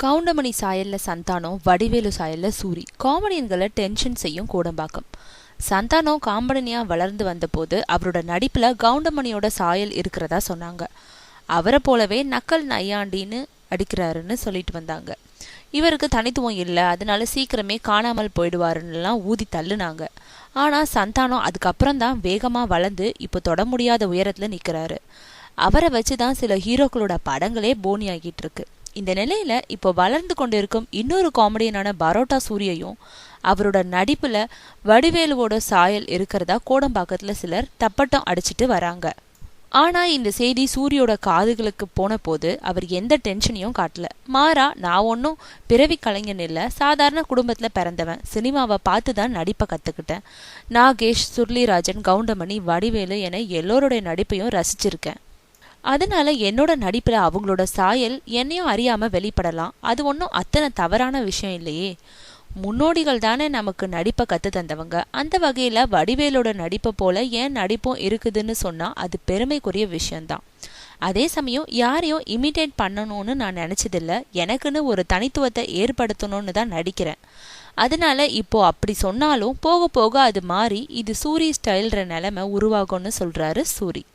Goundamani சாயல்ல Santhanam, Vadivelu சாயல்ல Suri காமெடியன்களை tension செய்யும் கோடம்பாக்கம். சந்தானம் காமெடியா வளர்ந்து வந்தபோது அவரோட நடிப்புல கவுண்டமணியோட சாயல் இருக்கிறதா சொன்னாங்க. அவரை போலவே நக்கல் நையாண்டின்னு அடிக்கிறாருன்னு சொல்லிட்டு வந்தாங்க. இவருக்கு தனித்துவம் இல்லை, அதனால சீக்கிரமே காணாமல் போயிடுவாருன்னுலாம் ஊதி தள்ளுனாங்க. ஆனா சந்தானம் அதுக்கப்புறம் தான் வேகமா வளர்ந்து இப்போ தொட முடியாத உயரத்துல நிக்கிறாரு. அவரை வச்சுதான் சில ஹீரோக்களோட படங்களே போனி ஆகிட்டு இருக்கு. இந்த நிலையில இப்போ வளர்ந்து கொண்டிருக்கும் இன்னொரு காமெடியனான பரோட்டா சூரியையும் அவரோட நடிப்புல வடிவேலுவோட சாயல் இருக்கிறதா கோடம்பாக்கத்துல சிலர் தப்பட்டம் அடிச்சிட்டு வராங்க. ஆனா இந்த செய்தி சூரியோட காதுகளுக்கு போன போது அவர் எந்த டென்ஷனையும் காட்டல. மாறா, நான் ஒன்னும் பிறவி கலைஞன் இல்ல, சாதாரண குடும்பத்துல பிறந்தவன், சினிமாவை பார்த்துதான் நடிப்பை கத்துக்கிட்டேன். நாகேஷ், சுருளிராஜன், கவுண்டமணி, வடிவேலு என எல்லோருடைய நடிப்பையும் ரசிச்சிருக்கேன். அதனால என்னோட நடிப்புல அவங்களோட சாயல் என்னையும் அறியாம வெளிப்படலாம். அது ஒன்றும் அத்தனை தவறான விஷயம் இல்லையே. முன்னோடிகள் தானே நமக்கு நடிப்பை கத்து தந்தவங்க. அந்த வகையில வடிவேலோட நடிப்பை போல ஏன் நடிப்பும் இருக்குதுன்னு சொன்னா அது பெருமைக்குரிய விஷயம்தான். அதே சமயம் யாரையும் இமிடேட் பண்ணணும்னு நான் நினைச்சதில்ல. எனக்குன்னு ஒரு தனித்துவத்தை ஏற்படுத்தணும்னு தான் நடிக்கிறேன். அதனால இப்போ அப்படி சொன்னாலும் போக போக அது மாறி இது சூரி ஸ்டைல்ற நிலைமை உருவாகும்னு சொல்றாரு சூரி.